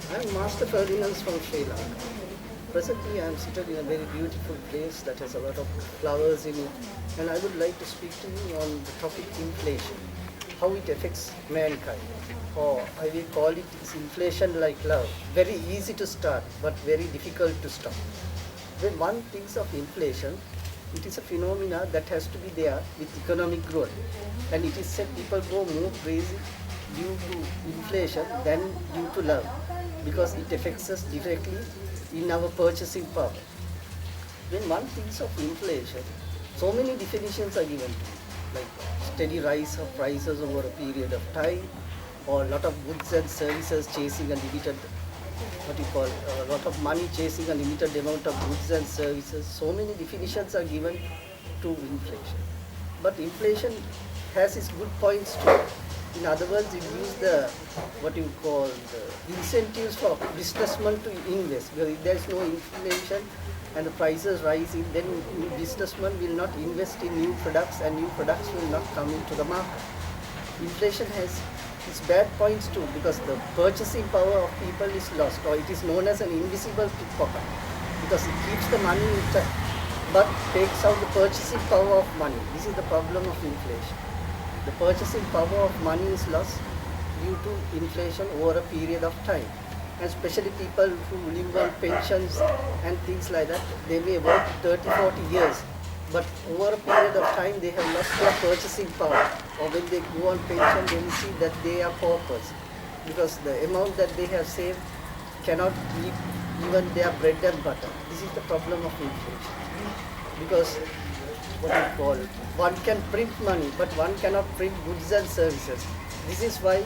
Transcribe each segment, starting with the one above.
I'm Master Ferdinand from Sri Lanka. Presently, I am seated in a very beautiful place that has a lot of flowers in it, and I would like to speak to you on the topic inflation, how it affects mankind, or I will call it is inflation like love. Very easy to start, but very difficult to stop. When one thinks of inflation, it is a phenomena that has to be there with economic growth, and it is said people go more crazy due to inflation than due to love, because it affects us directly in our purchasing power. When one thinks of inflation, so many definitions are given to it, like steady rise of prices over a period of time, or a lot of goods and services chasing a limited, what you call, a lot of money chasing a limited amount of goods and services. So many definitions are given to inflation. But inflation has its good points too. In other words, it gives the, what you call, the incentives for businessmen to invest. Because if there is no inflation and the prices rising, then businessmen will not invest in new products, and new products will not come into the market. Inflation has its bad points too, because the purchasing power of people is lost, or it is known as an invisible pickpocket, because it keeps the money intact but takes out the purchasing power of money. This is the problem of inflation. The purchasing power of money is lost due to inflation over a period of time. And especially people who live on pensions and things like that, they may work 30, 40 years, but over a period of time they have lost their purchasing power. Or when they go on pension, they will see that they are paupers, because the amount that they have saved cannot eat even their bread and butter. This is the problem of inflation. Because what you call, one can print money, but one cannot print goods and services. This is why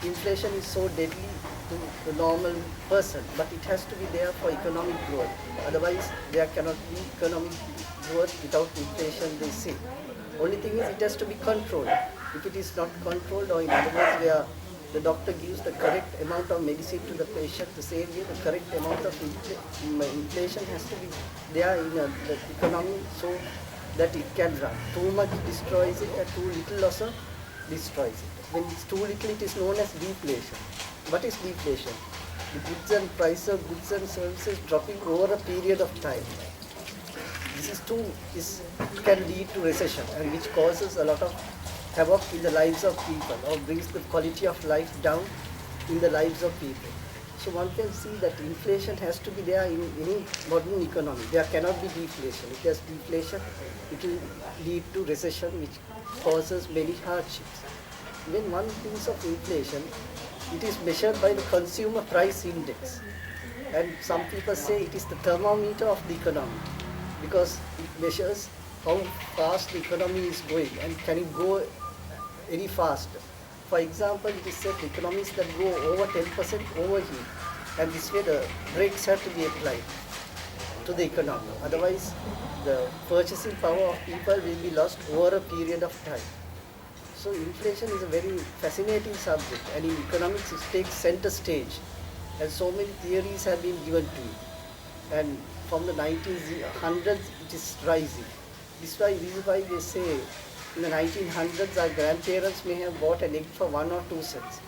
inflation is so deadly to the normal person, but it has to be there for economic growth. Otherwise, there cannot be economic growth without inflation, they say. Only thing is, it has to be controlled. If it is not controlled, or in other words, where the doctor gives the correct amount of medicine to the patient, the same way the correct amount of inflation has to be there in the economy, so that it can run. Too much destroys it, and too little also destroys it. When it's too little, it is known as deflation. What is deflation? The goods and price of goods and services dropping over a period of time. This can lead to recession, and which causes a lot of havoc in the lives of people, or brings the quality of life down in the lives of people. So one can see that inflation has to be there in any modern economy. There cannot be deflation. If there's deflation, it will lead to recession, which causes many hardships. When one thinks of inflation, it is measured by the consumer price index. And some people say it is the thermometer of the economy, because it measures how fast the economy is going, and can it go any faster. For example, it is said economies that go over 10% overheat, and this way the brakes have to be applied to the economy. Otherwise, the purchasing power of people will be lost over a period of time. So inflation is a very fascinating subject, and in economics it takes center stage, and so many theories have been given to it. And from the 1900s it is rising. This is why they say in the 1900s our grandparents may have bought an egg for 1 or 2 cents.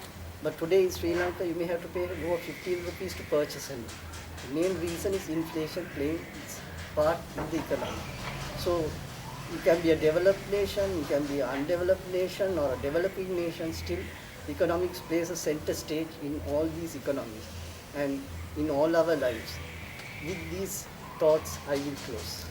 But today in Sri Lanka you may have to pay over 15 rupees to purchase an egg. The main reason is inflation playing its part in the economy. So you can be a developed nation, you can be an undeveloped nation, or a developing nation, still economics plays a center stage in all these economies and in all our lives. With these thoughts I will close.